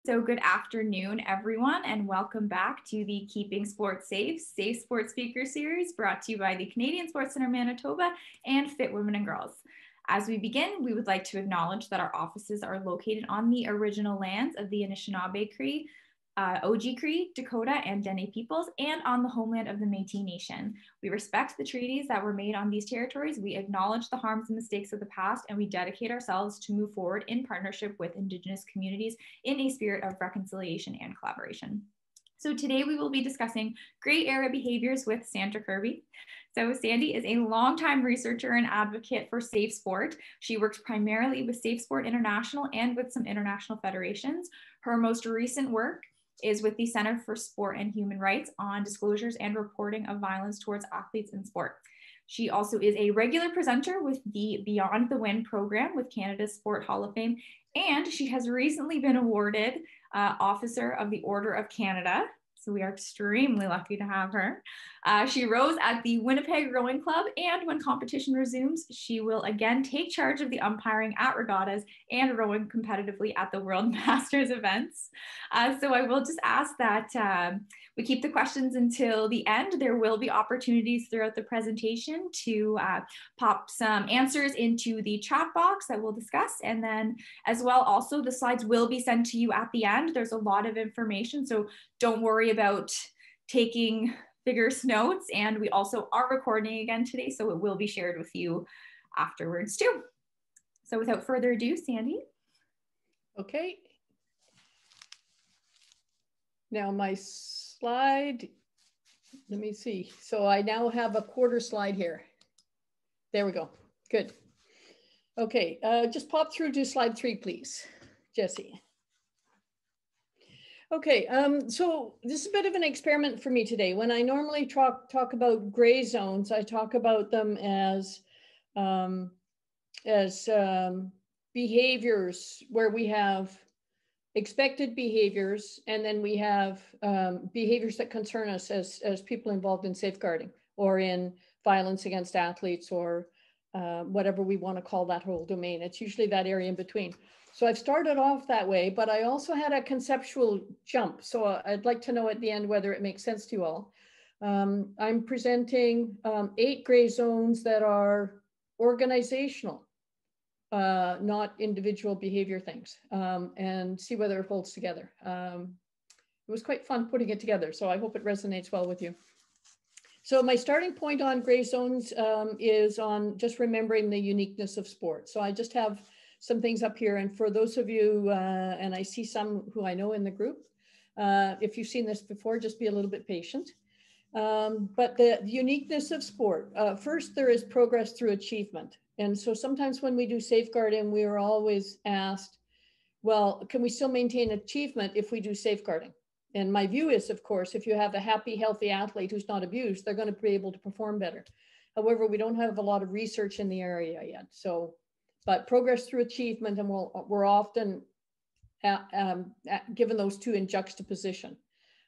So good afternoon, everyone, and welcome back to the Keeping Sports Safe Sports Speaker Series brought to you by the Canadian Sports Centre Manitoba and Fit Women and Girls. As we begin, we would like to acknowledge that our offices are located on the original lands of the Anishinaabe Cree, OG Cree, Dakota, and Dene peoples, and on the homeland of the Métis Nation. We respect the treaties that were made on these territories. We acknowledge the harms and mistakes of the past, and we dedicate ourselves to move forward in partnership with Indigenous communities in a spirit of reconciliation and collaboration. So today we will be discussing gray area behaviors with Sandra Kirby. So Sandi is a longtime researcher and advocate for safe sport. She works primarily with Safe Sport International and with some international federations. Her most recent work is with the Center for Sport and Human Rights on disclosures and reporting of violence towards athletes in sport. She also is a regular presenter with the Beyond the Win program with Canada's Sport Hall of Fame, and she has recently been awarded Officer of the Order of Canada. So we are extremely lucky to have her. She rows at the Winnipeg Rowing Club, and when competition resumes, she will again take charge of the umpiring at regattas and rowing competitively at the World Masters events. So I will just ask that we keep the questions until the end. There will be opportunities throughout the presentation to pop some answers into the chat box that we'll discuss. And then as well, also the slides will be sent to you at the end. There's a lot of information, so don't worry about taking vigorous notes. And we also are recording again today, so it will be shared with you afterwards too. So without further ado, Sandi. Okay. Now my slide, let me see. So I now have a quarter slide here. There we go. Good. Okay, just pop through to slide 3, please, Jesse. Okay, so this is a bit of an experiment for me today. When I normally talk about gray zones, I talk about them as behaviors where we have expected behaviors, and then we have behaviors that concern us as people involved in safeguarding or in violence against athletes or whatever we want to call that whole domain. It's usually that area in between. So I've started off that way, but I also had a conceptual jump. So I'd like to know at the end whether it makes sense to you all. I'm presenting 8 gray zones that are organizational, not individual behavior things, and see whether it holds together. It was quite fun putting it together, so I hope it resonates well with you. So my starting point on gray zones is on just remembering the uniqueness of sport. So I just have some things up here. And for those of you, and I see some who I know in the group, if you've seen this before, just be a little bit patient. But the uniqueness of sport, first there is progress through achievement. And so sometimes when we do safeguarding, we are always asked, well, can we still maintain achievement if we do safeguarding? And my view is, of course, if you have a happy, healthy athlete who's not abused, they're going to be able to perform better. However, we don't have a lot of research in the area yet. So, but progress through achievement, and we're often given those two in juxtaposition.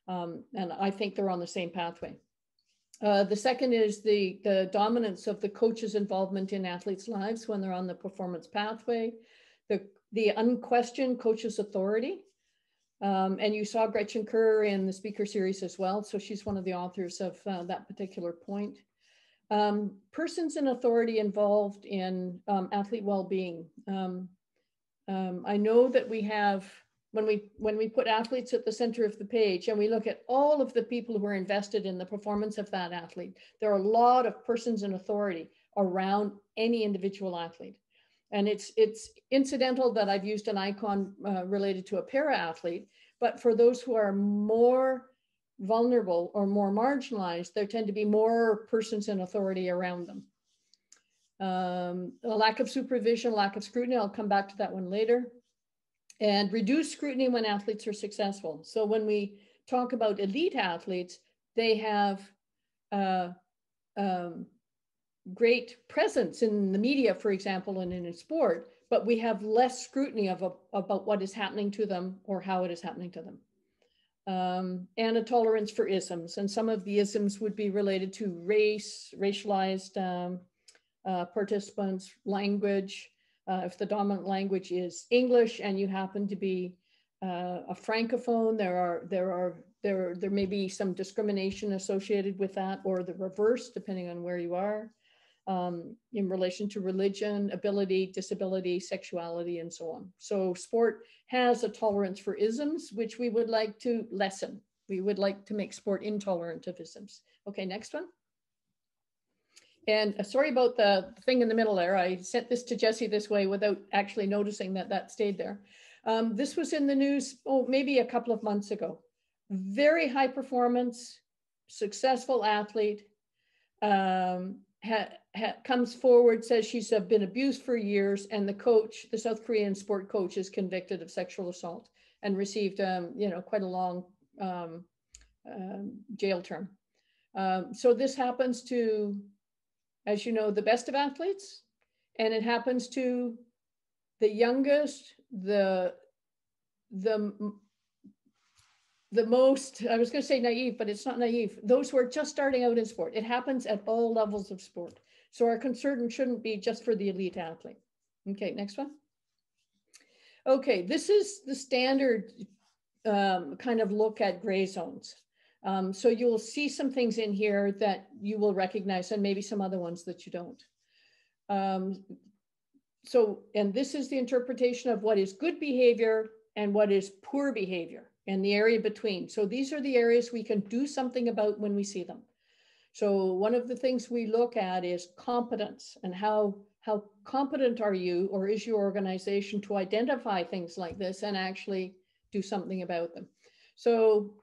And I think they're on the same pathway. The second is the dominance of the coach's involvement in athletes' lives when they're on the performance pathway, the unquestioned coach's authority. And you saw Gretchen Kerr in the speaker series as well. So she's one of the authors of that particular point. Persons in authority involved in athlete well-being. I know that we have, when we put athletes at the center of the page and we look at all of the people who are invested in the performance of that athlete, there are a lot of persons in authority around any individual athlete. And it's incidental that I've used an icon related to a para-athlete, but for those who are more vulnerable or more marginalized, there tend to be more persons in authority around them. A lack of supervision, lack of scrutiny, I'll come back to that one later. And reduced scrutiny when athletes are successful. So when we talk about elite athletes, they have great presence in the media, for example, and in sport, but we have less scrutiny about what is happening to them or how it is happening to them. And a tolerance for isms. And some of the isms would be related to race, racialized participants, language. If the dominant language is English and you happen to be a francophone. There may be some discrimination associated with that, or the reverse, depending on where you are, in relation to religion, ability, disability, sexuality, and so on. So sport has a tolerance for isms, which we would like to lessen. We would like to make sport intolerant of isms. Okay, next one. And sorry about the thing in the middle there. I sent this to Jesse this way without actually noticing that that stayed there. This was in the news, maybe a couple of months ago. Very high performance, successful athlete, comes forward, says she's been abused for years, and the coach, the South Korean sport coach, is convicted of sexual assault and received, quite a long jail term. So this happens to, as you know, the best of athletes, and it happens to the youngest, the most, I was going to say naive, but it's not naive, those who are just starting out in sport. It happens at all levels of sport. So our concern shouldn't be just for the elite athlete. Okay, next one. Okay, this is the standard kind of look at gray zones. So you'll see some things in here that you will recognize, and maybe some other ones that you don't. And this is the interpretation of what is good behavior and what is poor behavior, and the area between. So these are the areas we can do something about when we see them. So one of the things we look at is competence, and how competent are you, or is your organization, to identify things like this and actually do something about them. So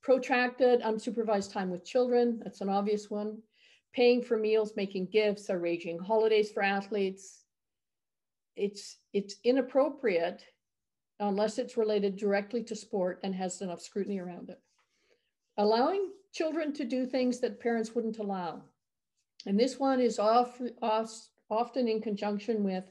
protracted unsupervised time with children, that's an obvious one. Paying for meals, making gifts, arranging holidays for athletes. It's inappropriate unless it's related directly to sport and has enough scrutiny around it. Allowing children to do things that parents wouldn't allow. And this one is often in conjunction with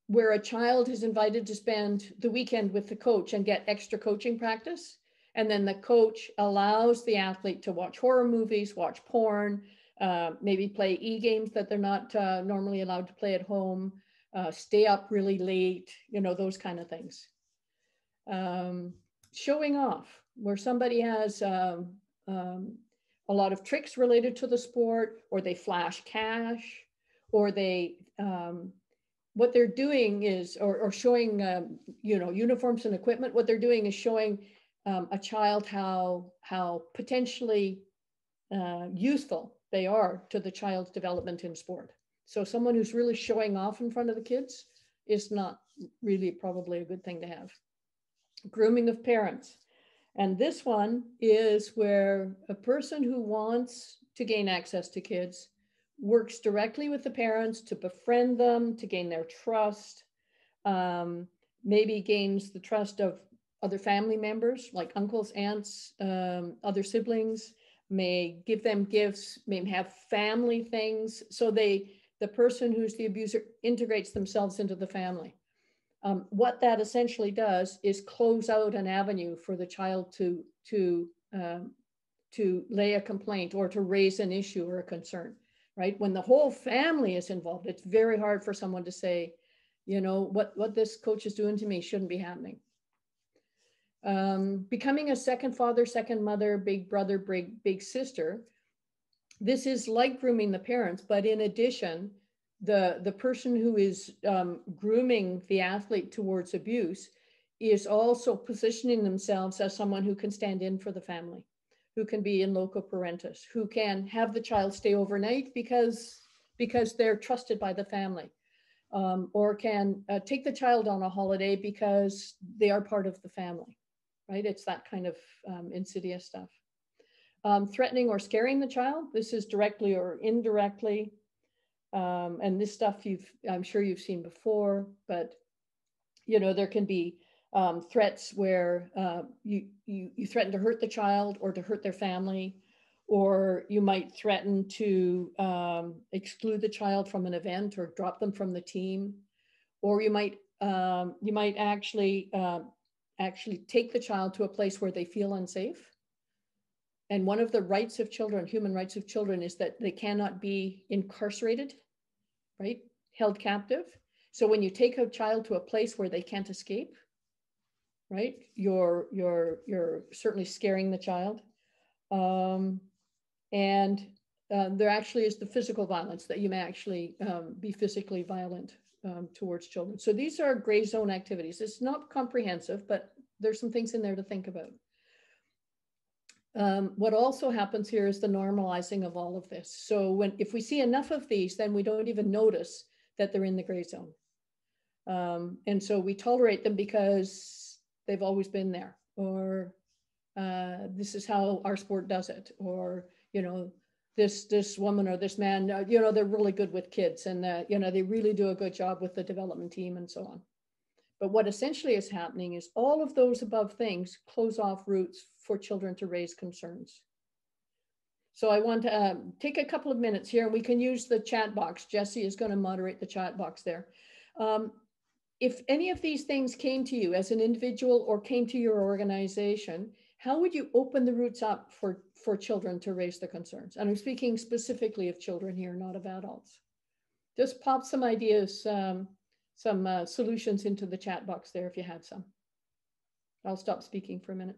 where a child is invited to spend the weekend with the coach and get extra coaching practice. And then the coach allows the athlete to watch horror movies, watch porn, maybe play e-games that they're not normally allowed to play at home, stay up really late, those kind of things. Showing off, where somebody has a lot of tricks related to the sport, or they flash cash, or they, what they're doing is, or showing, uniforms and equipment. What they're doing is showing a child how potentially useful they are to the child's development in sport. So someone who's really showing off in front of the kids is not really probably a good thing to have. Grooming of parents. And this one is where a person who wants to gain access to kids works directly with the parents to befriend them, to gain their trust, maybe gains the trust of other family members like uncles, aunts, other siblings, may give them gifts, may have family things. So the person who's the abuser integrates themselves into the family. What that essentially does is close out an avenue for the child to lay a complaint or to raise an issue or a concern, right? When the whole family is involved, it's very hard for someone to say, what this coach is doing to me shouldn't be happening. Becoming a second father, second mother, big brother, big sister. This is like grooming the parents, but in addition, the person who is grooming the athlete towards abuse is also positioning themselves as someone who can stand in for the family, who can be in loco parentis, who can have the child stay overnight because they're trusted by the family, or can take the child on a holiday because they are part of the family, right? It's that kind of insidious stuff. Threatening or scaring the child. This is directly or indirectly. And this stuff I'm sure you've seen before, but there can be threats where you threaten to hurt the child or to hurt their family, or you might threaten to exclude the child from an event or drop them from the team, or you might actually take the child to a place where they feel unsafe. And one of the rights of children, human rights of children, is that they cannot be incarcerated, right? Held captive. So when you take a child to a place where they can't escape, right? You're certainly scaring the child. And there actually is the physical violence, that you may actually be physically violent towards children. So these are gray zone activities. It's not comprehensive, but there's some things in there to think about. What also happens here is the normalizing of all of this. So if we see enough of these, then we don't even notice that they're in the gray zone. And so we tolerate them because they've always been there, or this is how our sport does it, or, this woman or this man, they're really good with kids, and, they really do a good job with the development team and so on. But what essentially is happening is all of those above things close off routes for children to raise concerns. So I want to take a couple of minutes here, and we can use the chat box. Jesse is going to moderate the chat box there. If any of these things came to you as an individual or came to your organization, how would you open the routes up for children to raise the concerns? And I'm speaking specifically of children here, not of adults. Just pop some ideas, some solutions into the chat box there if you had some. I'll stop speaking for a minute.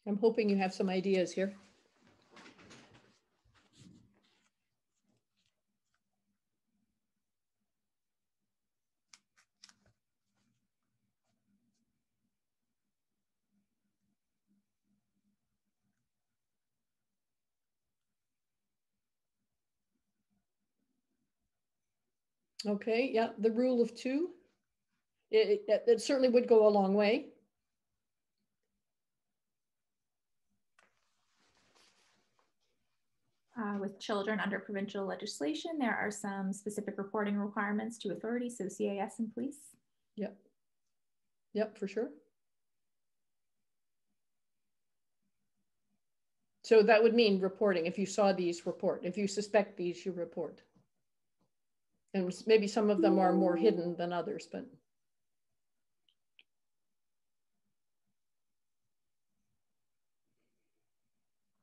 I'm hoping you have some ideas here. Okay, yeah, the rule of two. It certainly would go a long way. With children under provincial legislation, there are some specific reporting requirements to authorities, so CAS and police. Yep. Yep, for sure. So that would mean reporting. If you saw these, report. If you suspect these, you report. And maybe some of them are more hidden than others, but.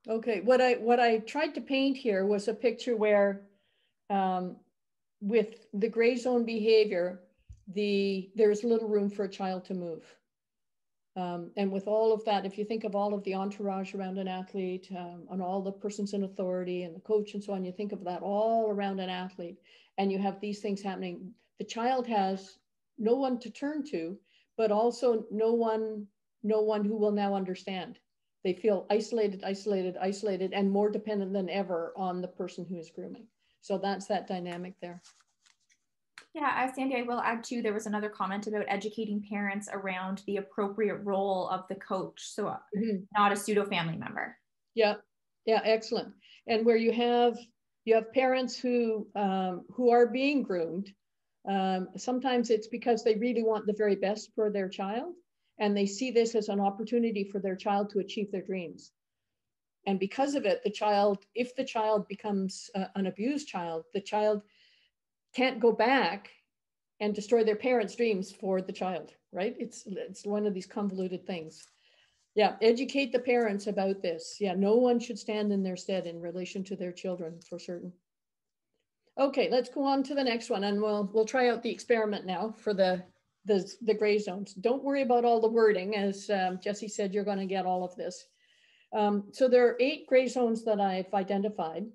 Okay, what I tried to paint here was a picture where with the gray zone behavior, there's little room for a child to move. And with all of that, if you think of all of the entourage around an athlete, and all the persons in authority and the coach and so on, you think of that all around an athlete, and you have these things happening. The child has no one to turn to, but also no one who will now understand. They feel isolated, and more dependent than ever on the person who is grooming. So that's that dynamic there. Yeah, Sandi, I will add too, there was another comment about educating parents around the appropriate role of the coach. So not a pseudo family member. Yeah, excellent. And where you have parents who are being groomed, sometimes it's because they really want the very best for their child, and they see this as an opportunity for their child to achieve their dreams. And because of it, if the child becomes an abused child, the child can't go back and destroy their parents' dreams for the child, right? It's one of these convoluted things. Yeah, educate the parents about this. Yeah, no one should stand in their stead in relation to their children, for certain. Okay, let's go on to the next one, and we'll try out the experiment now for the gray zones. Don't worry about all the wording, as Jesse said, you're going to get all of this. So there are 8 gray zones that I've identified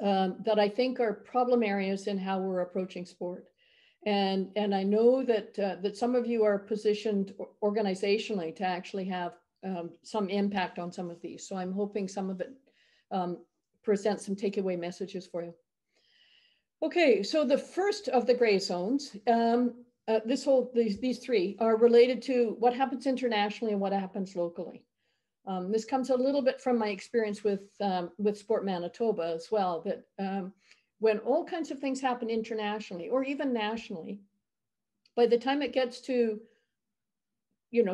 that I think are problem areas in how we're approaching sport. And I know that some of you are positioned organizationally to actually have some impact on some of these. So I'm hoping some of it presents some takeaway messages for you. Okay, so the first of the gray zones, these 3 are related to what happens internationally and what happens locally. This comes a little bit from my experience with Sport Manitoba as well, that when all kinds of things happen internationally or even nationally, by the time it gets to,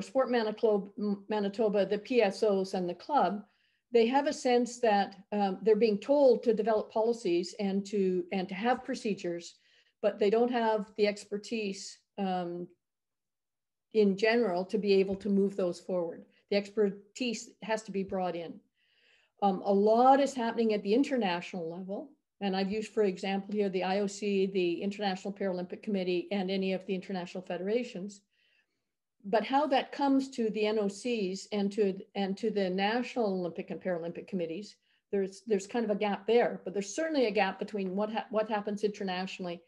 Sport Manitoba, the PSOs and the club, they have a sense that they're being told to develop policies and to have procedures, but they don't have the expertise in general to be able to move those forward. The expertise has to be brought in. A lot is happening at the international level. And I've used, for example, here the IOC, the International Paralympic Committee, and any of the international federations. But how that comes to the NOCs and to the National Olympic and Paralympic Committees, there's kind of a gap there. But there's certainly a gap between what happens internationally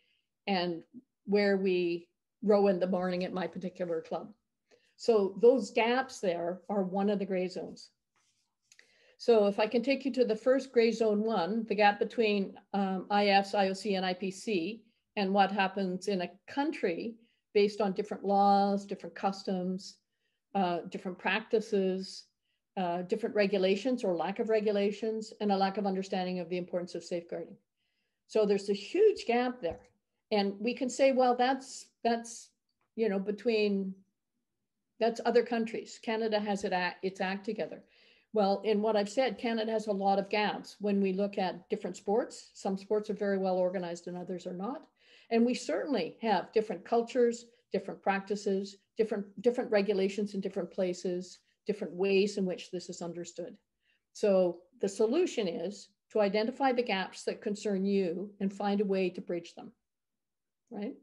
and where we row in the morning at my particular club. So those gaps there are one of the gray zones. So if I can take you to the first gray zone 1, the gap between IFs, IOC, and IPC, and what happens in a country based on different laws, different customs, different practices, different regulations or lack of regulations, and a lack of understanding of the importance of safeguarding. So there's a huge gap there. And we can say, well, that's you know, that's other countries. Canada has its act together. Well, in what I've said, Canada has a lot of gaps when we look at different sports. Some sports are very well organized and others are not. And we certainly have different cultures, different practices, different regulations in different places, different ways in which this is understood. So the solution is to identify the gaps that concern you and find a way to bridge them, right?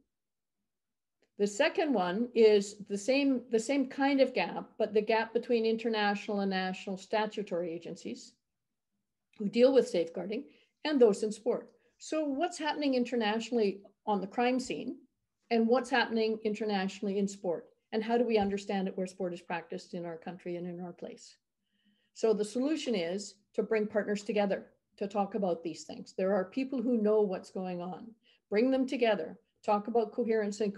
The second one is the same kind of gap, but the gap between international and national statutory agencies who deal with safeguarding and those in sport. So what's happening internationally on the crime scene and what's happening internationally in sport? And how do we understand it where sport is practiced in our country and in our place? So the solution is to bring partners together to talk about these things. There are people who know what's going on. Bring them together. Talk about coherence and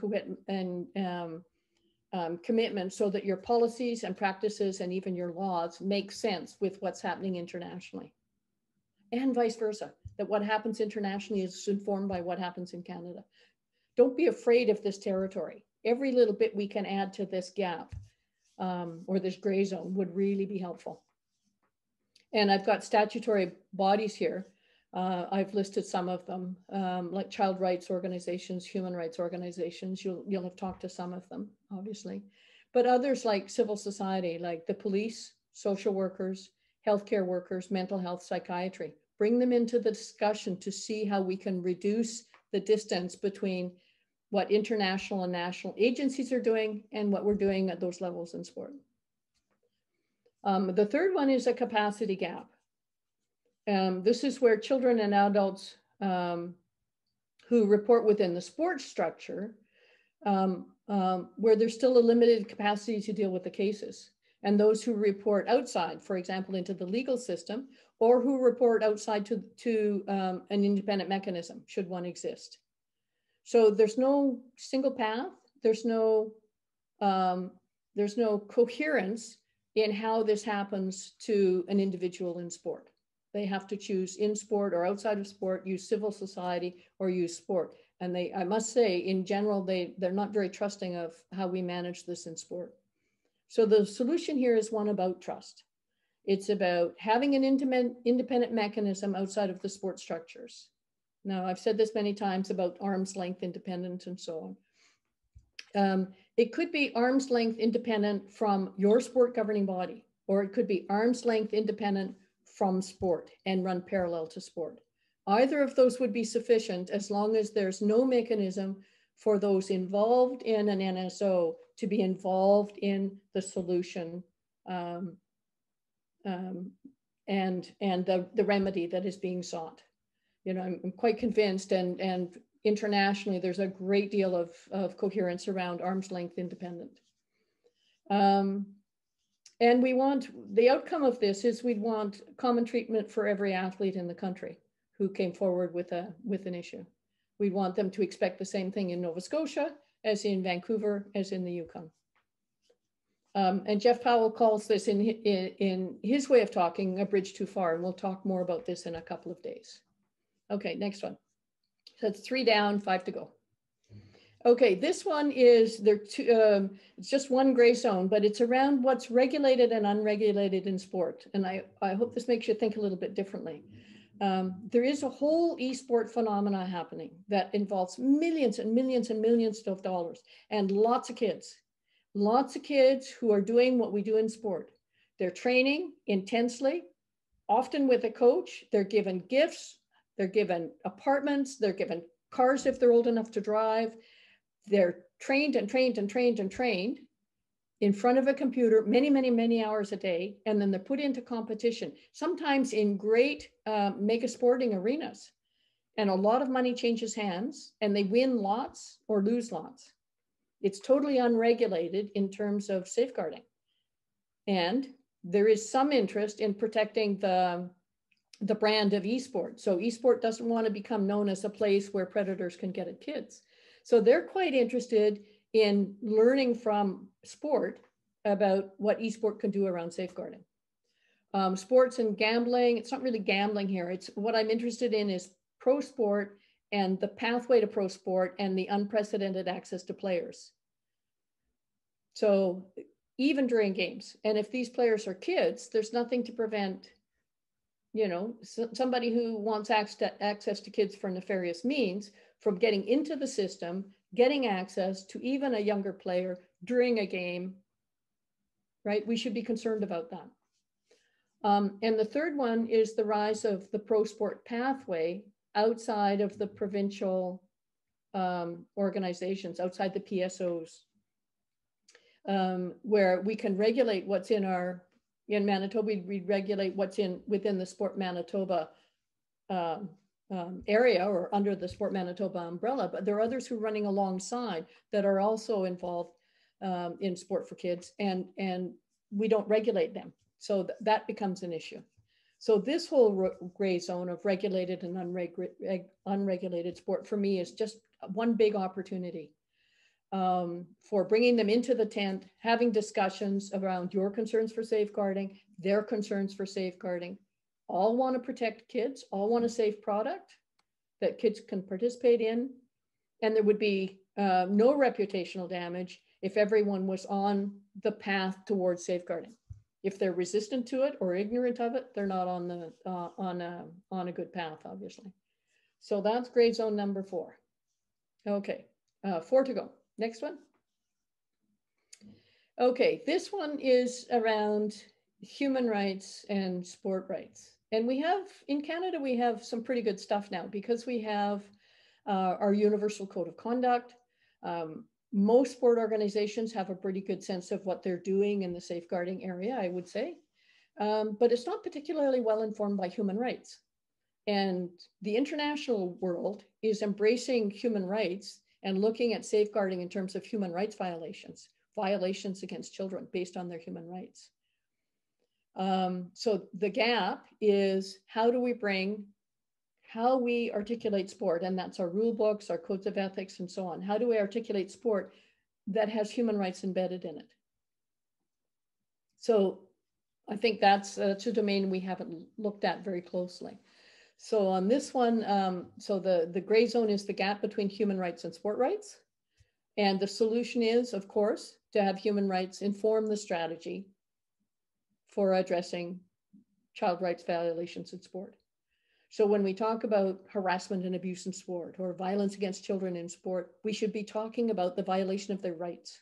commitment so that your policies and practices and even your laws make sense with what's happening internationally. And vice versa, that what happens internationally is informed by what happens in Canada. Don't be afraid of this territory. Every little bit we can add to this gap or this gray zone would really be helpful. And I've got statutory bodies here. I've listed some of them, like child rights organizations, human rights organizations. You'll have talked to some of them, obviously. But others like civil society, like the police, social workers, healthcare workers, mental health, psychiatry. Bring them into the discussion to see how we can reduce the distance between what international and national agencies are doing and what we're doing at those levels in sport. The third one is a capacity gap. This is where children and adults who report within the sports structure, where there's still a limited capacity to deal with the cases. And those who report outside, for example, into the legal system, or who report outside to an independent mechanism, should one exist. So there's no single path. There's no coherence in how this happens to an individual in sport. They have to choose in sport or outside of sport, use civil society or use sport. And I must say, in general, they're not very trusting of how we manage this in sport. So the solution here is one about trust. It's about having an independent mechanism outside of the sport structures. Now, I've said this many times about arm's length independence and so on. It could be arm's length independent from your sport governing body, or it could be arm's length independent from sport and run parallel to sport. Either of those would be sufficient as long as there's no mechanism for those involved in an NSO to be involved in the solution and the remedy that is being sought. You know, I'm quite convinced, and internationally, there's a great deal of coherence around arm's length independent. And we want, the outcome of this is we'd want common treatment for every athlete in the country who came forward with an issue. We'd want them to expect the same thing in Nova Scotia as in Vancouver, as in the Yukon. And Jeff Powell calls this in his way of talking a bridge too far, and we'll talk more about this in a couple of days. Okay, next one. So it's 3 down, 5 to go. Okay, this one is, it's just one gray zone, but it's around what's regulated and unregulated in sport. And I hope this makes you think a little bit differently. There is a whole esport phenomena happening that involves millions and millions and millions of dollars and lots of kids who are doing what we do in sport. They're training intensely, often with a coach, they're given gifts, they're given apartments, they're given cars if they're old enough to drive. They're trained and trained and trained and trained in front of a computer many, many, many hours a day, and then they're put into competition, sometimes in great mega sporting arenas. And a lot of money changes hands, and they win lots or lose lots. It's totally unregulated in terms of safeguarding. And there is some interest in protecting the brand of esport. So esport doesn't want to become known as a place where predators can get at kids. So they're quite interested in learning from sport about what esport can do around safeguarding. Sports and gambling, it's not really gambling here. It's what I'm interested in is pro sport and the pathway to pro sport and the unprecedented access to players. So even during games, and if these players are kids, there's nothing to prevent, you know, somebody who wants access to kids for nefarious means from getting into the system, getting access to even a younger player during a game, right? We should be concerned about that. And the third one is the rise of the pro sport pathway outside of the provincial organizations, outside the PSOs, where we can regulate what's in Manitoba, we regulate what's within the Sport Manitoba area or under the Sport Manitoba umbrella, but there are others who are running alongside that are also involved in sport for kids, and we don't regulate them. So that becomes an issue. So this whole gray zone of regulated and unregulated sport for me is just one big opportunity for bringing them into the tent, having discussions around your concerns for safeguarding, their concerns for safeguarding. All want to protect kids, all want a safe product that kids can participate in. And there would be no reputational damage if everyone was on the path towards safeguarding. If they're resistant to it or ignorant of it, they're not on a good path, obviously. So that's gray zone number 4. Okay, 4 to go. Next one. Okay, this one is around human rights and sport rights. And we have, in Canada, we have some pretty good stuff now because we have our Universal Code of Conduct. Most sport organizations have a pretty good sense of what they're doing in the safeguarding area, I would say. But it's not particularly well informed by human rights. And the international world is embracing human rights and looking at safeguarding in terms of human rights violations against children based on their human rights. So the gap is how we articulate sport, and that's our rule books, our codes of ethics, and so on. How do we articulate sport that has human rights embedded in it? So I think that's a domain we haven't looked at very closely. So on this one, so the gray zone is the gap between human rights and sport rights. And the solution is, of course, to have human rights inform the strategy for addressing child rights violations in sport. So when we talk about harassment and abuse in sport or violence against children in sport, we should be talking about the violation of their rights.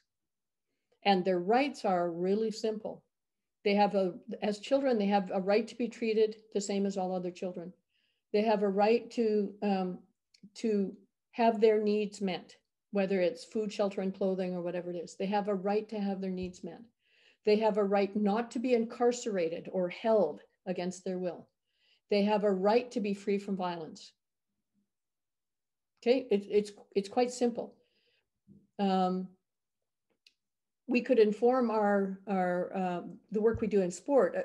And their rights are really simple. They have as children, they have a right to be treated the same as all other children. They have a right to have their needs met, whether it's food, shelter, and clothing or whatever it is. They have a right to have their needs met. They have a right not to be incarcerated or held against their will. They have a right to be free from violence. Okay, it's quite simple. We could inform the work we do in sport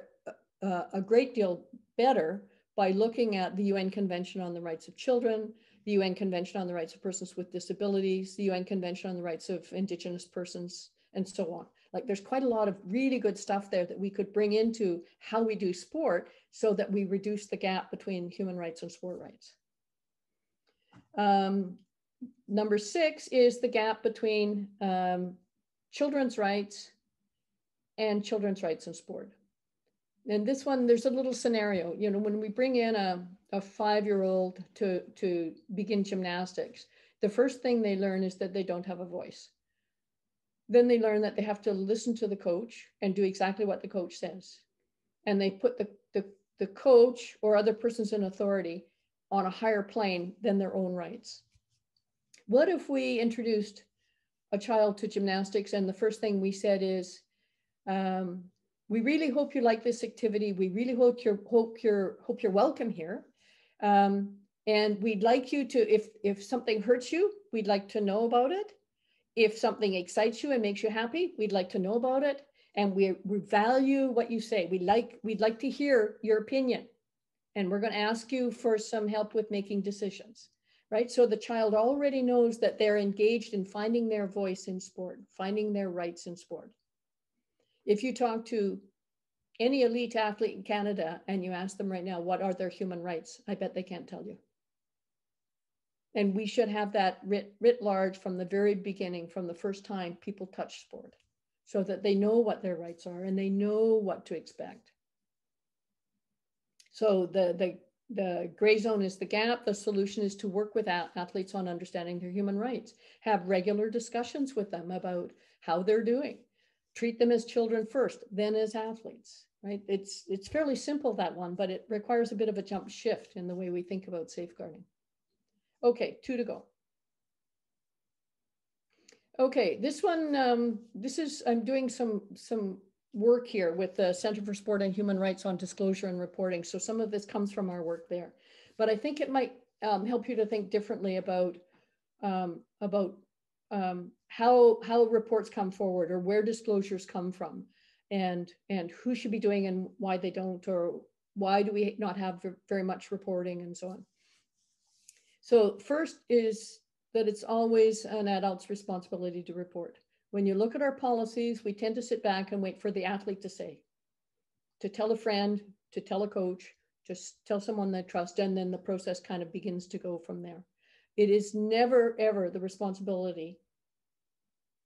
a great deal better by looking at the UN Convention on the Rights of Children, the UN Convention on the Rights of Persons with Disabilities, the UN Convention on the Rights of Indigenous Persons, and so on. Like there's quite a lot of really good stuff there that we could bring into how we do sport so that we reduce the gap between human rights and sport rights. Number 6 is the gap between children's rights and children's rights in sport. And this one, there's a little scenario, you know, when we bring in a 5-year-old to begin gymnastics, the first thing they learn is that they don't have a voice. Then they learn that they have to listen to the coach and do exactly what the coach says. And they put the the coach or other persons in authority on a higher plane than their own rights. What if we introduced a child to gymnastics and the first thing we said is, we really hope you like this activity. We really hope you're welcome here. And we'd like you to, if something hurts you, we'd like to know about it. If something excites you and makes you happy, we'd like to know about it. And we value what you say. We'd like to hear your opinion. And we're going to ask you for some help with making decisions, right? So the child already knows that they're engaged in finding their voice in sport, finding their rights in sport. If you talk to any elite athlete in Canada and you ask them right now, what are their human rights? I bet they can't tell you. And we should have that writ large from the very beginning, from the first time people touch sport, so that they know what their rights are and they know what to expect. So the gray zone is the gap. The solution is to work with athletes on understanding their human rights, have regular discussions with them about how they're doing, treat them as children first, then as athletes, right? It's fairly simple, that one, but it requires a bit of a jump shift in the way we think about safeguarding. Okay, 2 to go. Okay, this one, I'm doing some work here with the Center for Sport and Human Rights on disclosure and reporting. So some of this comes from our work there, but I think it might help you to think differently about how reports come forward, or where disclosures come from, and who should be doing and why they don't, or why do we not have very much reporting, and so on. So first is that it's always an adult's responsibility to report. When you look at our policies, we tend to sit back and wait for the athlete to say, to tell a friend, to tell a coach, just tell someone they trust, and then the process kind of begins to go from there. It is never, ever the responsibility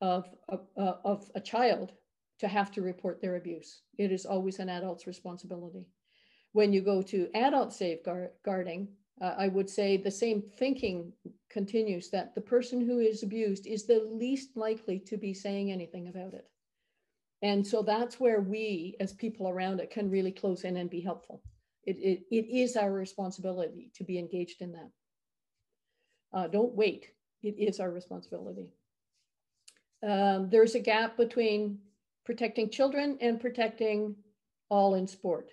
of a child to have to report their abuse. It is always an adult's responsibility. When you go to adult safeguarding, I would say the same thinking continues, that the person who is abused is the least likely to be saying anything about it. And so that's where we, as people around it, can really close in and be helpful. It is our responsibility to be engaged in that. Don't wait. It is our responsibility. There's a gap between protecting children and protecting all in sport.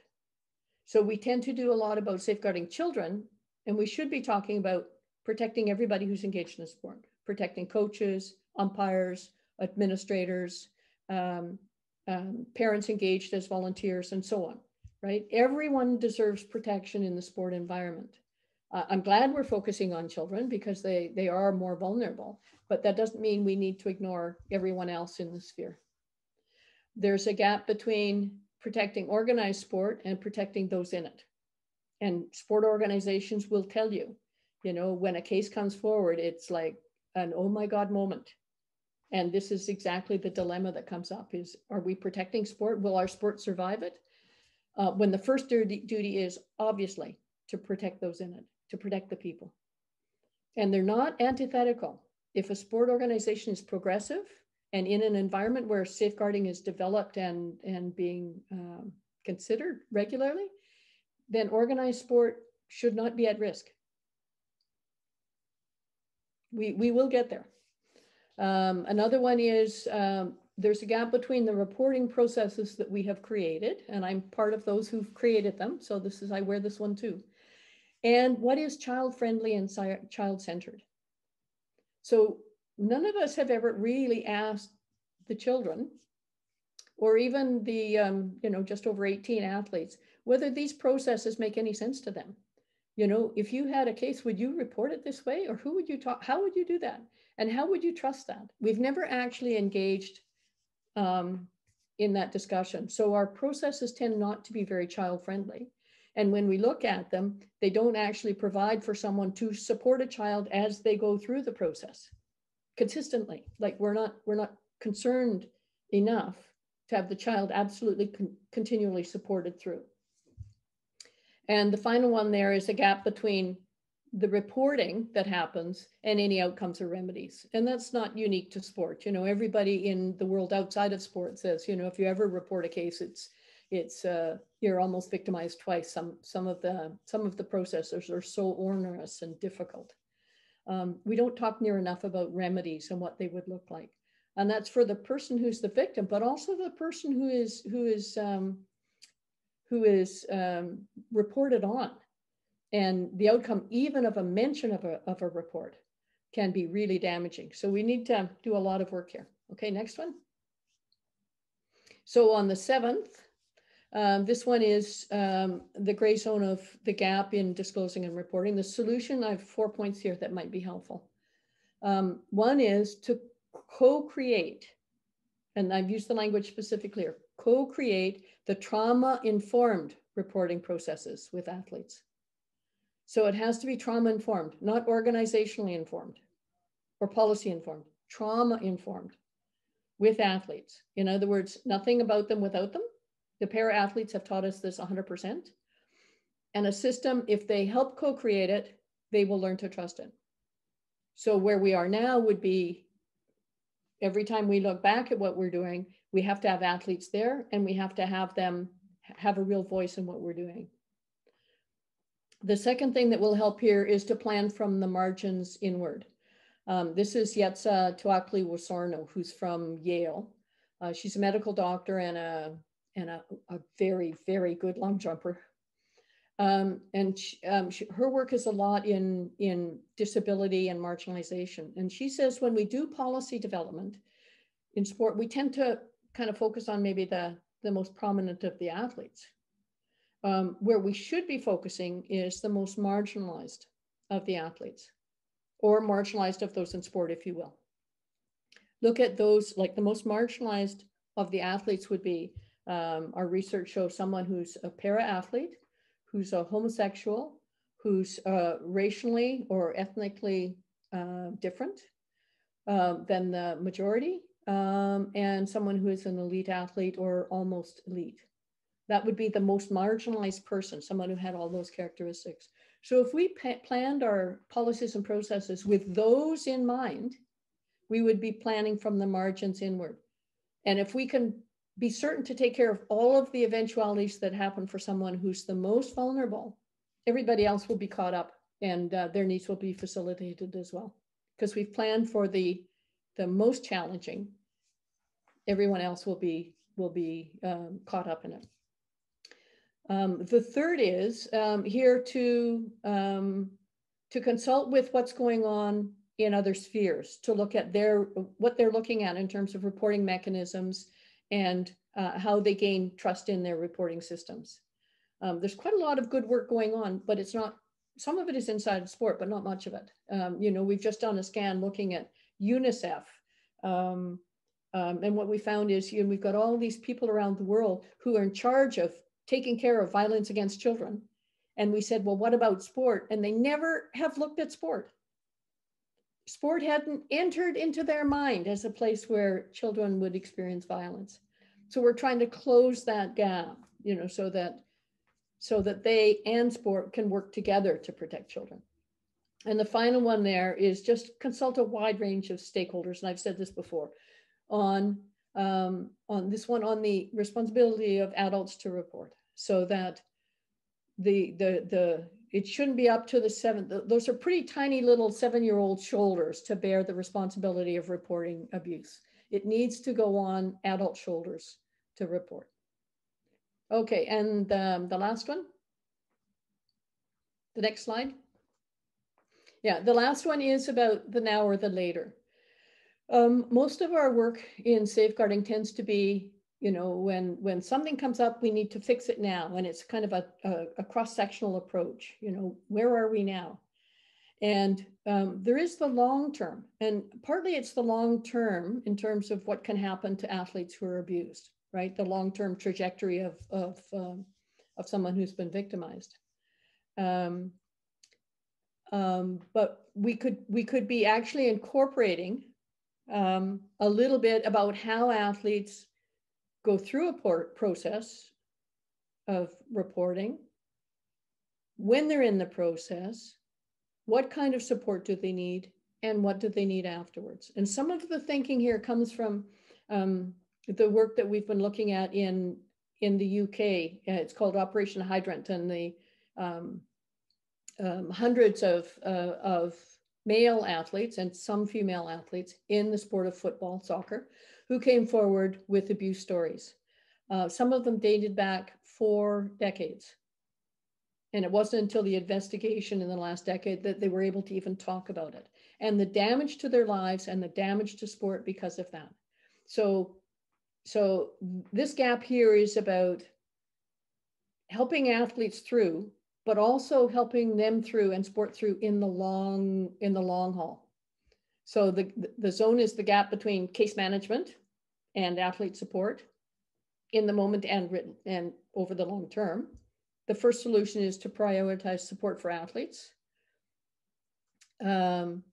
So we tend to do a lot about safeguarding children, and we should be talking about protecting everybody who's engaged in the sport, protecting coaches, umpires, administrators, parents engaged as volunteers, and so on, right? Everyone deserves protection in the sport environment. I'm glad we're focusing on children because they are more vulnerable, but that doesn't mean we need to ignore everyone else in the sphere. There's a gap between protecting organized sport and protecting those in it. And sport organizations will tell you, when a case comes forward, it's like an oh my God moment. And this is exactly the dilemma that comes up is, are we protecting sport? Will our sport survive it? When the first duty is obviously to protect those in it, to protect the people. And they're not antithetical. If a sport organization is progressive and in an environment where safeguarding is developed and being considered regularly, then organized sport should not be at risk. We will get there. Another one is there's a gap between the reporting processes that we have created, and I'm part of those who've created them. So I wear this one too. And what is child-friendly and child-centered? So none of us have ever really asked the children, or even the just over 18 athletes, whether these processes make any sense to them. If you had a case, would you report it this way? Or who would you talk? How would you do that? And how would you trust that? We've never actually engaged in that discussion. So our processes tend not to be very child-friendly. And when we look at them, they don't actually provide for someone to support a child as they go through the process consistently. Like we're not concerned enough to have the child absolutely continually supported through. And the final one there is a gap between the reporting that happens and any outcomes or remedies. And that's not unique to sport. Everybody in the world outside of sport says, if you ever report a case, it's you're almost victimized twice. Some of the processes are so onerous and difficult. We don't talk near enough about remedies and what they would look like, and that's for the person who's the victim, but also the person who is reported on, and the outcome even of a mention of a report can be really damaging. So we need to do a lot of work here. Okay, next one. So on the 7th, this one is the gray zone of the gap in disclosing and reporting. The solution, I have 4 points here that might be helpful. One is to co-create, and I've used the language specifically here, co-create the trauma-informed reporting processes with athletes. So it has to be trauma-informed, not organizationally informed or policy-informed, trauma-informed with athletes. In other words, nothing about them without them. The para-athletes have taught us this 100%. And a system, if they help co-create it, they will learn to trust it. So where we are now would be, every time we look back at what we're doing, we have to have athletes there, and we have to have them have a real voice in what we're doing. The second thing that will help here is to plan from the margins inward. This is Yetsa Tuakli-Wasorno, who's from Yale. She's a medical doctor and a very, very good long jumper. Her work is a lot in disability and marginalization. And she says when we do policy development in sport, we tend to kind of focus on maybe the most prominent of the athletes. Where we should be focusing is the most marginalized of the athletes, or marginalized of those in sport, if you will. Look at those, like the most marginalized of the athletes would be, our research shows someone who's a para-athlete, who's a homosexual, who's racially or ethnically different than the majority, and someone who is an elite athlete or almost elite. That would be the most marginalized person, someone who had all those characteristics. So if we planned our policies and processes with those in mind, we would be planning from the margins inward. And if we can be certain to take care of all of the eventualities that happen for someone who's the most vulnerable, everybody else will be caught up, and their needs will be facilitated as well. Because we've planned for the most challenging, everyone else will be caught up in it. The third is here to consult with what's going on in other spheres, to look at what they're looking at in terms of reporting mechanisms and how they gain trust in their reporting systems. There's quite a lot of good work going on, but it's not, some of it is inside sport, but not much of it. We've just done a scan looking at UNICEF. And what we found is we've got all these people around the world who are in charge of taking care of violence against children. And we said, well, what about sport? And they never have looked at sport. Sport hadn't entered into their mind as a place where children would experience violence. So we're trying to close that gap, so that they and sport can work together to protect children. And the final one there is just consult a wide range of stakeholders. And I've said this before, on this one, on the responsibility of adults to report, so that it shouldn't be up to those are pretty tiny little 7-year-old shoulders to bear the responsibility of reporting abuse. It needs to go on adult shoulders to report. Okay, and the last one, the next slide. Yeah, the last one is about the now or the later. Most of our work in safeguarding tends to be, when something comes up, we need to fix it now. And it's kind of a cross-sectional approach, where are we now? And there is the long term, and partly it's the long term in terms of what can happen to athletes who are abused, right? The long-term trajectory of someone who's been victimized. But we could be actually incorporating a little bit about how athletes go through a process of reporting, when they're in the process, what kind of support do they need, and what do they need afterwards. And some of the thinking here comes from the work that we've been looking at in in the UK. It's called Operation Hydrant, and the hundreds of male athletes and some female athletes in the sport of football, soccer, who came forward with abuse stories. Some of them dated back 4 decades. And it wasn't until the investigation in the last decade that they were able to even talk about it. And the damage to their lives and the damage to sport because of that. So this gap here is about helping athletes through, but also helping them through and sport through in the long haul. So the zone is the gap between case management and athlete support in the moment and over the long term. The first solution is to prioritize support for athletes in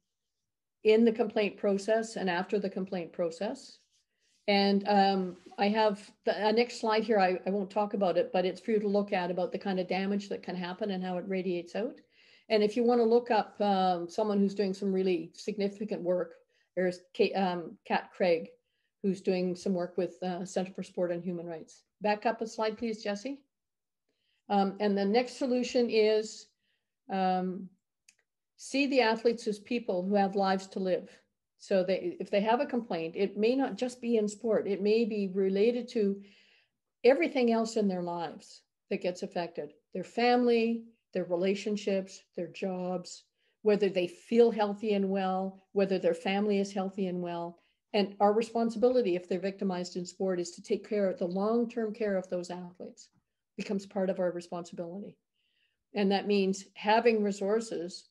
the complaint process and after the complaint process. And I have a next slide here. I won't talk about it, but it's for you to look at about the kind of damage that can happen and how it radiates out. And if you want to look up someone who's doing some really significant work, there's Kat Craig, who's doing some work with Center for Sport and Human Rights. Back up a slide, please, Jesse. And the next solution is see the athletes as people who have lives to live. So if they have a complaint, it may not just be in sport. It may be related to everything else in their lives that gets affected. Their family, their relationships, their jobs, whether they feel healthy and well, whether their family is healthy and well. And our responsibility, if they're victimized in sport, is to take care of the long-term care of those athletes. Becomes part of our responsibility. And that means having resources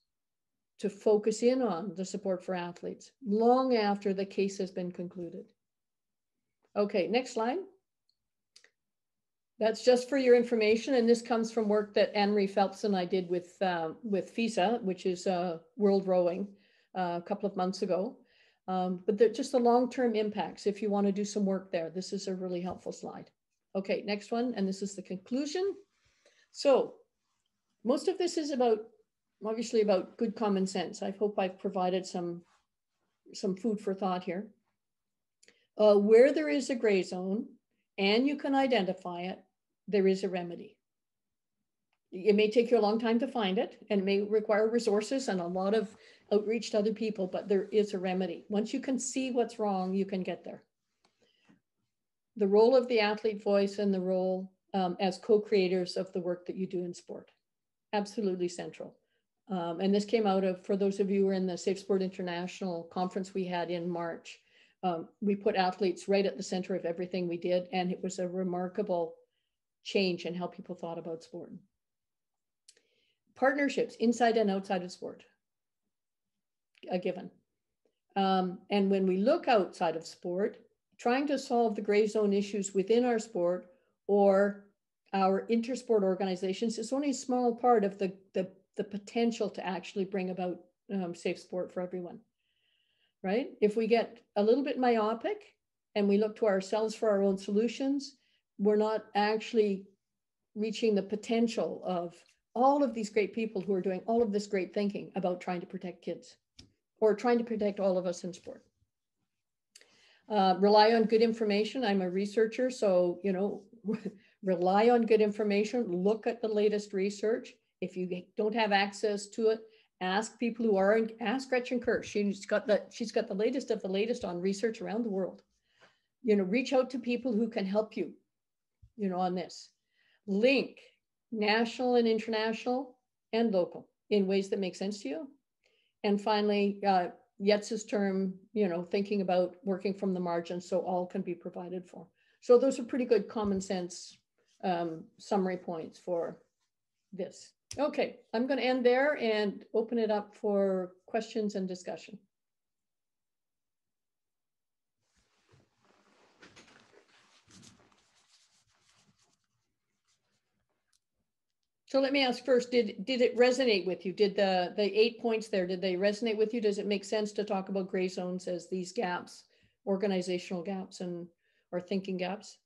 to focus in on the support for athletes long after the case has been concluded. Okay, next slide. That's just for your information. And this comes from work that Anne-Marie Phelps and I did with FISA, which is World Rowing, a couple of months ago. But they're just the long-term impacts. If you want to do some work there, this is a really helpful slide. Okay, next one, and this is the conclusion. So most of this is obviously about good common sense. I hope I've provided some food for thought here. Where there is a gray zone and you can identify it, there is a remedy. It may take you a long time to find it and it may require resources and a lot of outreach to other people, but there is a remedy. Once you can see what's wrong, you can get there. The role of the athlete voice and the role as co-creators of the work that you do in sport. Absolutely central. And this came out of, for those of you who were in the Safe Sport International conference we had in March, we put athletes right at the center of everything we did. And it was a remarkable change in how people thought about sport. Partnerships inside and outside of sport, a given. And when we look outside of sport, trying to solve the gray zone issues within our sport or our intersport organizations is only a small part of the potential to actually bring about safe sport for everyone, right? If we get a little bit myopic and we look to ourselves for our own solutions, we're not actually reaching the potential of all of these great people who are doing all of this great thinking about trying to protect kids or trying to protect all of us in sport. Rely on good information. I'm a researcher, so, rely on good information. Look at the latest research. If you don't have access to it, ask people who are, ask Gretchen Kirsch. She's got the latest of the latest on research around the world. Reach out to people who can help you, on this. Link national and international and local in ways that make sense to you. And finally, Yetz's term, thinking about working from the margins so all can be provided for. So those are pretty good common sense summary points for this. Okay, I'm going to end there and open it up for questions and discussion. So let me ask first, did it resonate with you? Did the 8 points there, did they resonate with you? Does it make sense to talk about gray zones as these gaps, organizational gaps or thinking gaps?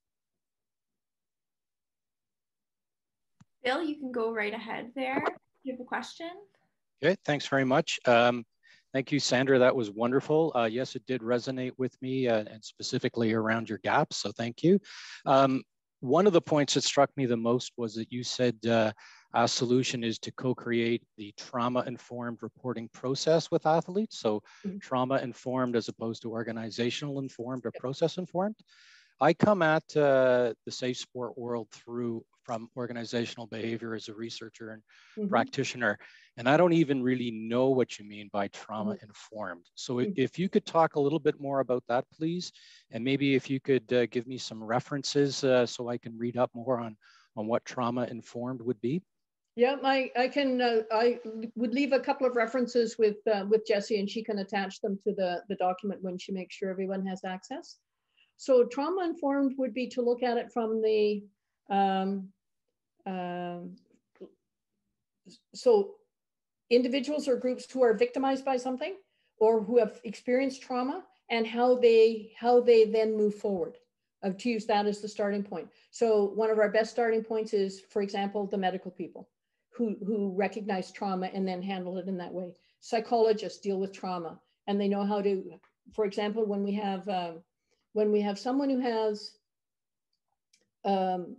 Bill, you can go right ahead there. Do you have a question? Okay, thanks very much. Thank you, Sandra. That was wonderful. Yes, it did resonate with me and specifically around your gaps. So thank you. one of the points that struck me the most was that you said our solution is to co-create the trauma-informed reporting process with athletes. So trauma-informed as opposed to organizational-informed or process-informed. I come at the safe sport world from organizational behavior as a researcher and practitioner, and I don't even really know what you mean by trauma informed. So if you could talk a little bit more about that, please, and maybe if you could give me some references so I can read up more on what trauma informed would be. Yeah, I can. I would leave a couple of references with Jessie, and she can attach them to the document when she makes sure everyone has access. So trauma-informed would be to look at it from the, so individuals or groups who are victimized by something or who have experienced trauma, and how they then move forward, to use that as the starting point. So one of our best starting points is, for example, the medical people who recognize trauma and then handle it in that way. Psychologists deal with trauma and they know how to, for example, when we have someone who has an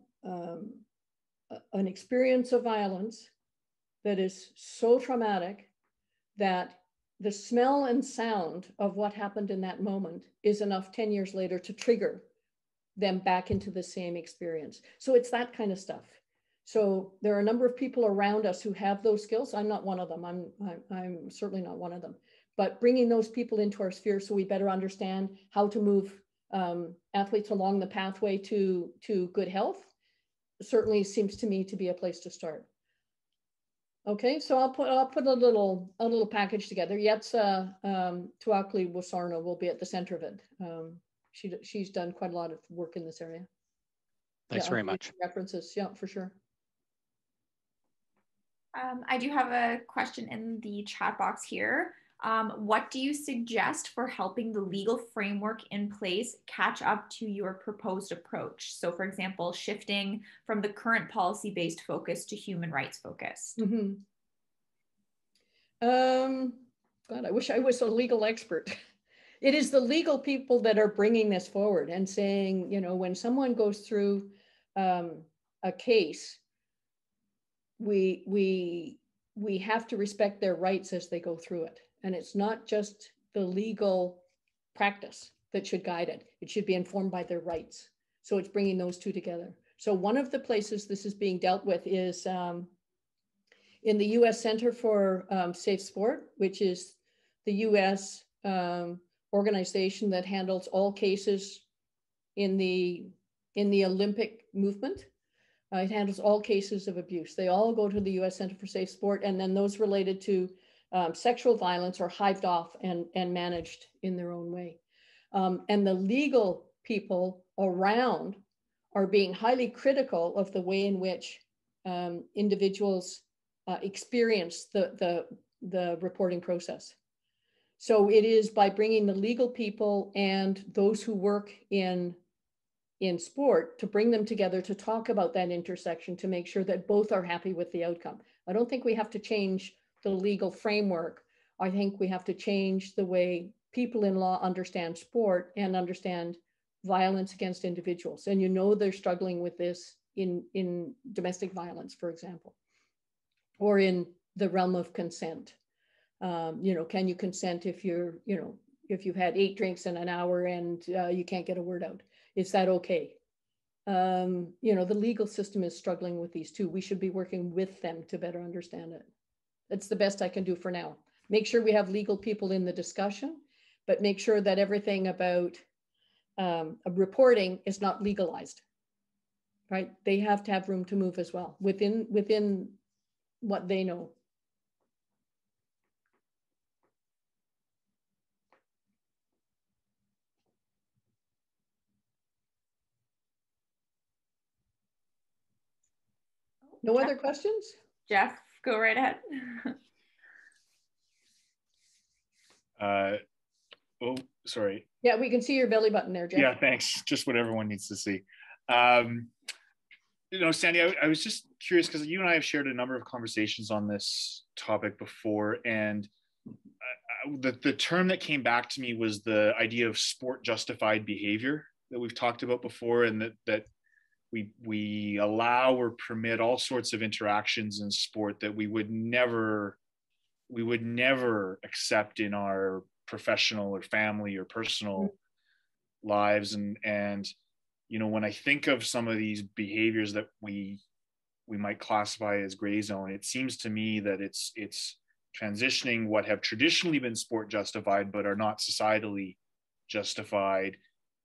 experience of violence that is so traumatic that the smell and sound of what happened in that moment is enough 10 years later to trigger them back into the same experience. So it's that kind of stuff. So there are a number of people around us who have those skills. I'm not one of them. I'm certainly not one of them. But bringing those people into our sphere so we better understand how to move athletes along the pathway to good health certainly seems to me to be a place to start. Okay, so I'll put a little package together. Yetsa Tuakli Wasarno will be at the center of it. She's done quite a lot of work in this area. Thanks very much. References, yeah, for sure. I do have a question in the chat box here. What do you suggest for helping the legal framework in place catch up to your proposed approach? So for example, shifting from the current policy-based focus to human rights focused. God, I wish I was a legal expert. It is the legal people that are bringing this forward and saying, you know, when someone goes through a case, we have to respect their rights as they go through it. And it's not just the legal practice that should guide it. It should be informed by their rights. So it's bringing those two together. So one of the places this is being dealt with is in the US Center for Safe Sport, which is the US organization that handles all cases in the Olympic movement. It handles all cases of abuse. They all go to the US Center for Safe Sport, and then those related to sexual violence are hived off and managed in their own way. And the legal people around are being highly critical of the way in which individuals experience the reporting process. So it is by bringing the legal people and those who work in sport to bring them together to talk about that intersection to make sure that both are happy with the outcome. I don't think we have to change the legal framework. I think we have to change the way people in law understand sport and understand violence against individuals. And you know they're struggling with this in domestic violence, for example, or in the realm of consent. You know, can you consent if if you've had 8 drinks in an hour and you can't get a word out? Is that okay? You know, the legal system is struggling with these too. We should be working with them to better understand it. That's the best I can do for now. Make sure we have legal people in the discussion, but make sure that everything about reporting is not legalized, right? They have to have room to move as well within what they know. No other questions? Jeff, go right ahead. Oh, sorry. Yeah, we can see your belly button there, Jeff. Yeah, thanks. Just what everyone needs to see. You know, Sandi, I was just curious because you and I have shared a number of conversations on this topic before, and the term that came back to me was the idea of sport justified behavior that we've talked about before, and that we allow or permit all sorts of interactions in sport that we would never accept in our professional or family or personal lives. And you know, when I think of some of these behaviors that we might classify as gray zone, it seems to me that it's transitioning what have traditionally been sport justified but are not societally justified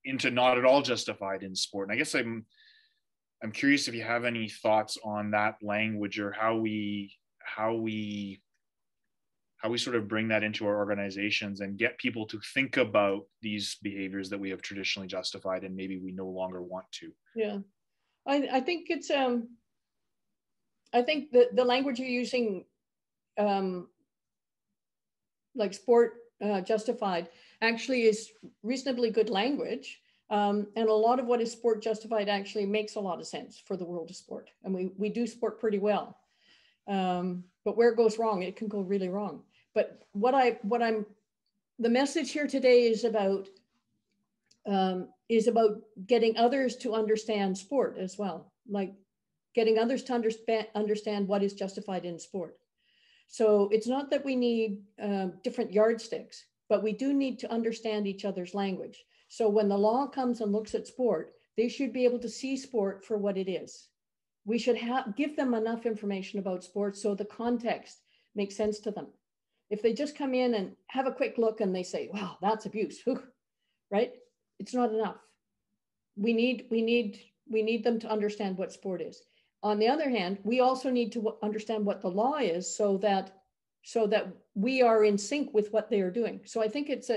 into not at all justified in sport. And I guess I'm curious if you have any thoughts on that language, or how we sort of bring that into our organizations and get people to think about these behaviors that we have traditionally justified and maybe we no longer want to. Yeah, I think it's I think the language you're using, like sport justified, actually is reasonably good language. And a lot of what is sport justified actually makes a lot of sense for the world of sport. And we do sport pretty well. But where it goes wrong, it can go really wrong. But the message here today is about getting others to understand sport as well, like getting others to understand what is justified in sport. So it's not that we need different yardsticks, but we do need to understand each other's language. So when the law comes and looks at sport, they should be able to see sport for what it is. We should give them enough information about sport so the context makes sense to them. If they just come in and have a quick look and they say, wow, that's abuse, right? It's not enough. We need them to understand what sport is. On the other hand, we also need to understand what the law is so that we are in sync with what they are doing. So I think it's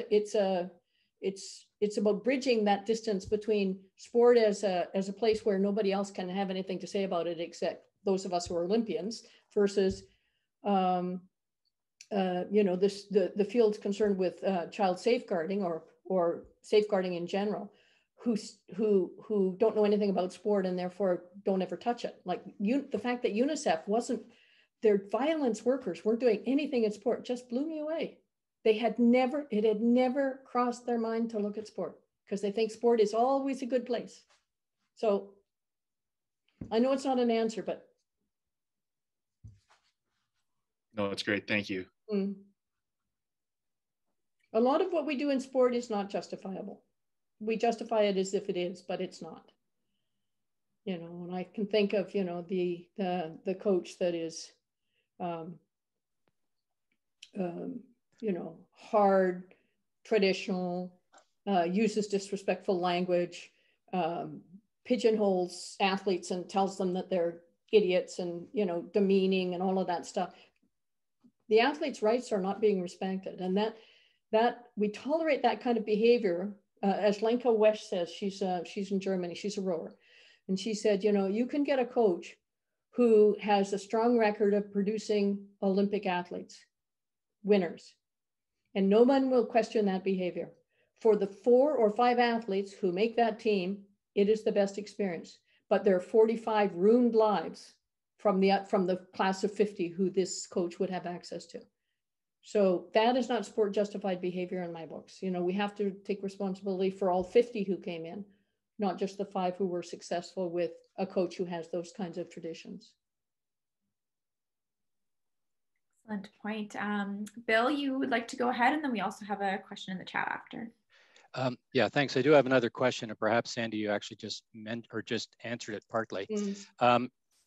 about bridging that distance between sport as a place where nobody else can have anything to say about it except those of us who are Olympians, versus the field's concerned with child safeguarding or safeguarding in general, who don't know anything about sport and therefore don't ever touch it. Like the fact that UNICEF their violence workers weren't doing anything in sport just blew me away. It had never crossed their mind to look at sport because they think sport is always a good place. So I know it's not an answer, but. No, that's great. Thank you. A lot of what we do in sport is not justifiable. We justify it as if it is, but it's not. You know, and I can think of, the coach that is, hard, traditional, uses disrespectful language, pigeonholes athletes and tells them that they're idiots and, demeaning and all of that stuff. The athlete's rights are not being respected. And that we tolerate that kind of behavior. As Lenka West says, she's in Germany, she's a rower. And she said, you can get a coach who has a strong record of producing Olympic athletes, winners, and no one will question that behavior. For the 4 or 5 athletes who make that team, it is the best experience. But there are 45 ruined lives from the class of 50 who this coach would have access to. So that is not sport justified behavior in my books. We have to take responsibility for all 50 who came in, not just the 5 who were successful with a coach who has those kinds of traditions. Excellent point. Bill, you would like to go ahead, and then we also have a question in the chat after. Yeah, thanks. I do have another question, and perhaps Sandi, you actually just answered it partly.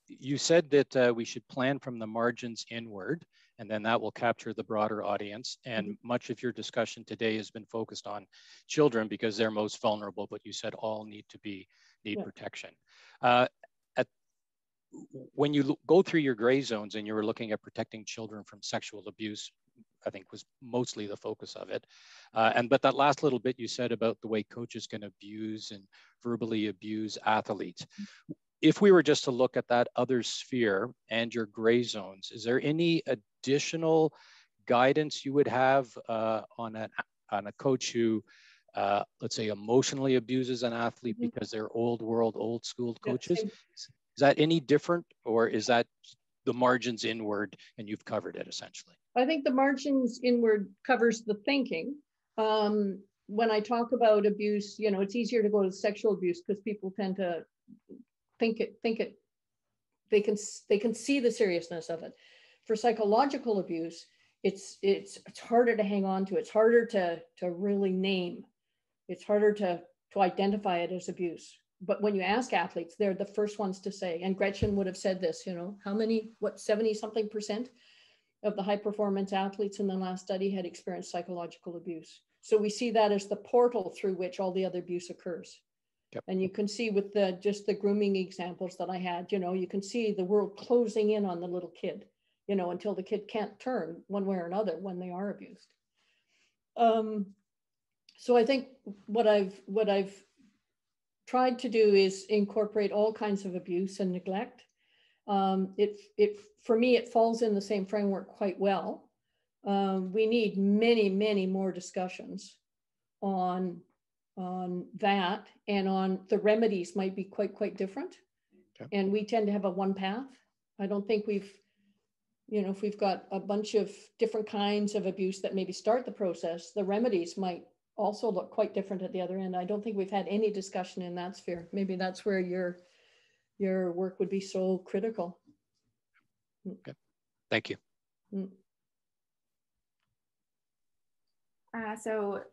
You said that we should plan from the margins inward, and then that will capture the broader audience. And much of your discussion today has been focused on children because they're most vulnerable, but you said all need protection. When you go through your gray zones and you were looking at protecting children from sexual abuse, I think was mostly the focus of it. But that last little bit you said about the way coaches can abuse and verbally abuse athletes. If we were just to look at that other sphere and your gray zones, is there any additional guidance you would have on a coach who, let's say, emotionally abuses an athlete because they're old school coaches? Is that any different, or is that the margins inward and you've covered it essentially? I think the margins inward covers the thinking. When I talk about abuse, it's easier to go to sexual abuse because people tend to they can see the seriousness of it. For psychological abuse, it's harder to hang on to. It's harder to really name. It's harder to identify it as abuse. But when you ask athletes, they're the first ones to say, and Gretchen would have said this, how many, 70-something% of the high performance athletes in the last study had experienced psychological abuse. So we see that as the portal through which all the other abuse occurs. Yep. And you can see with just the grooming examples that I had, you can see the world closing in on the little kid, until the kid can't turn one way or another when they are abused. So I think what I've tried to do is incorporate all kinds of abuse and neglect. For me, it falls in the same framework quite well. We need many, many more discussions on that, and on the remedies might be quite different. Okay. And we tend to have a one path. I don't think if we've got a bunch of different kinds of abuse that maybe start the process, the remedies might also look quite different at the other end. I don't think we've had any discussion in that sphere. Maybe that's where your work would be so critical. Okay. Thank you. So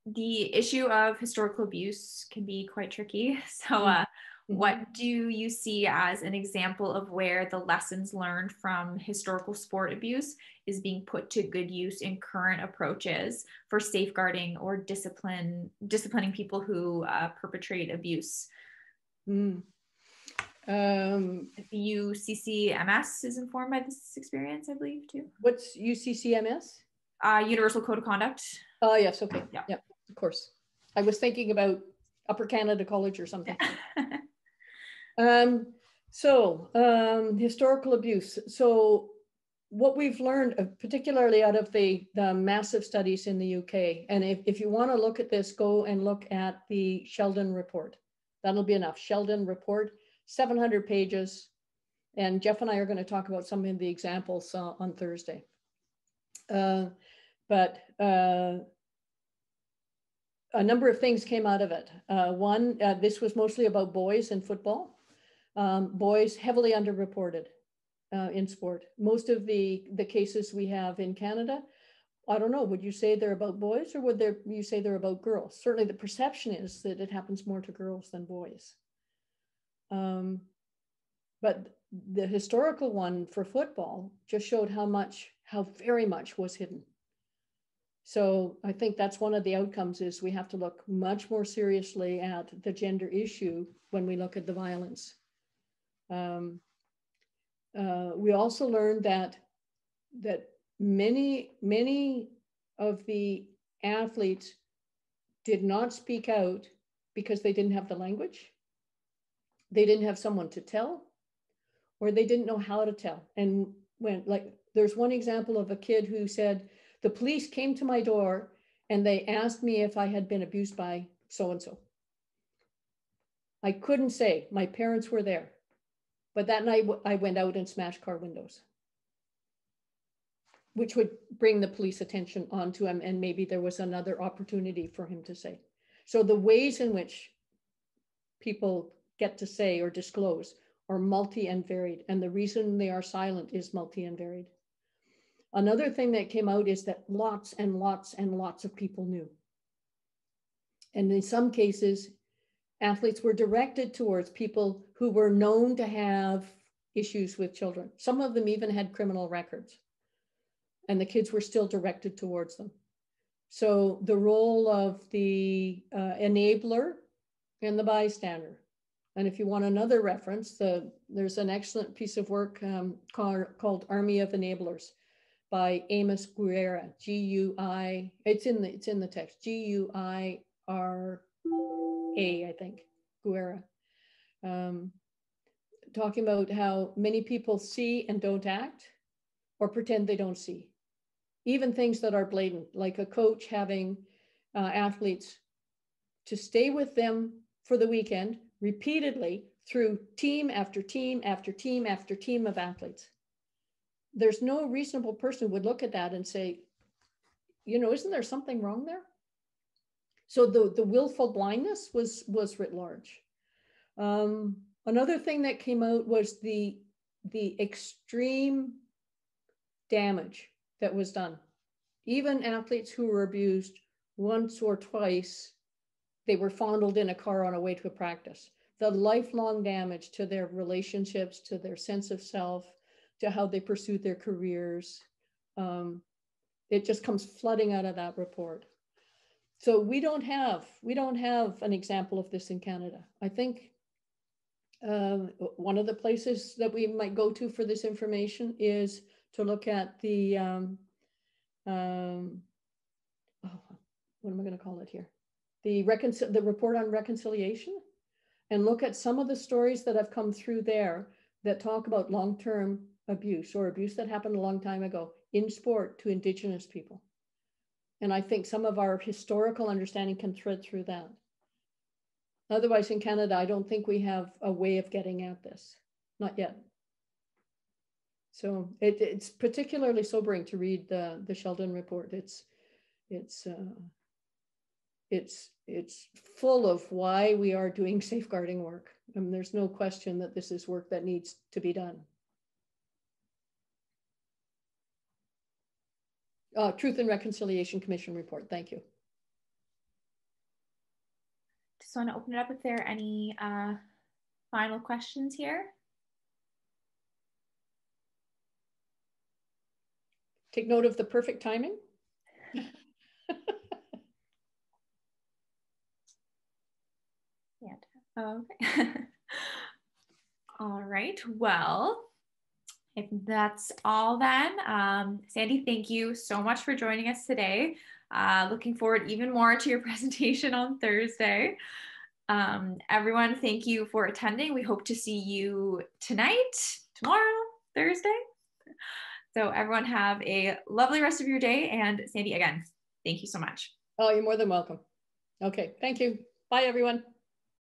the issue of historical abuse can be quite tricky. So what do you see as an example of where the lessons learned from historical sport abuse is being put to good use in current approaches for safeguarding or disciplining people who perpetrate abuse? The UCCMS is informed by this experience, I believe, too. What's UCCMS? Universal Code of Conduct. Oh, yes. Okay. Yeah, of course. I was thinking about Upper Canada College or something. Historical abuse. So what we've learned, particularly out of the massive studies in the UK, and if you want to look at this, go and look at the Sheldon report. That'll be enough. Sheldon report, 700 pages. And Jeff and I are going to talk about some of the examples on Thursday. But a number of things came out of it. One, this was mostly about boys in football. Boys heavily underreported in sport. Most of the cases we have in Canada, I don't know, would you say they're about boys, or would you say they're about girls? Certainly the perception is that it happens more to girls than boys. But the historical one for football just showed how very much was hidden. So I think that's one of the outcomes, is we have to look much more seriously at the gender issue when we look at the violence. We also learned that many of the athletes did not speak out because they didn't have the language, they didn't have someone to tell, or they didn't know how to tell. And there's one example of a kid who said, the police came to my door and they asked me if I had been abused by so-and-so. I couldn't say, my parents were there. But that night I went out and smashed car windows, which would bring the police attention onto him, and maybe there was another opportunity for him to say. So the ways in which people get to say or disclose are multi and varied, and the reason they are silent is multi and varied. Another thing that came out is that lots and lots and lots of people knew. And in some cases, athletes were directed towards people who were known to have issues with children. Some of them even had criminal records, and the kids were still directed towards them. So the role of the enabler and the bystander. And if you want another reference, there's an excellent piece of work called Army of Enablers by Amos Guerra, G-U-I, it's in the text, G-U-I-R-A, I think, Guerra, talking about how many people see and don't act, or pretend they don't see. Even things that are blatant, like a coach having athletes to stay with them for the weekend repeatedly through team after team after team after team of athletes. There's no reasonable person who would look at that and say, isn't there something wrong there? So the willful blindness was writ large. Another thing that came out was the extreme damage that was done. Even athletes who were abused once or twice, they were fondled in a car on a way to a practice. The lifelong damage to their relationships, to their sense of self, to how they pursued their careers. It just comes flooding out of that report. So we don't have an example of this in Canada. I think one of the places that we might go to for this information is to look at the, what am I going to call it here? The report on reconciliation, and look at some of the stories that have come through there that talk about long-term abuse or abuse that happened a long time ago in sport to Indigenous people. And I think some of our historical understanding can thread through that. Otherwise, in Canada, I don't think we have a way of getting at this, not yet. So it's particularly sobering to read the Sheldon report. It's full of why we are doing safeguarding work. I mean, there's no question that this is work that needs to be done. Truth and Reconciliation Commission report. Thank you. Just want to open it up if there are any final questions here. Take note of the perfect timing. Okay. All right. Well, if that's all then, Sandi, thank you so much for joining us today. Looking forward even more to your presentation on Thursday. Everyone, thank you for attending. We hope to see you tonight, tomorrow, Thursday. So everyone have a lovely rest of your day. And Sandi, again, thank you so much. Oh, you're more than welcome. Okay, thank you. Bye, everyone.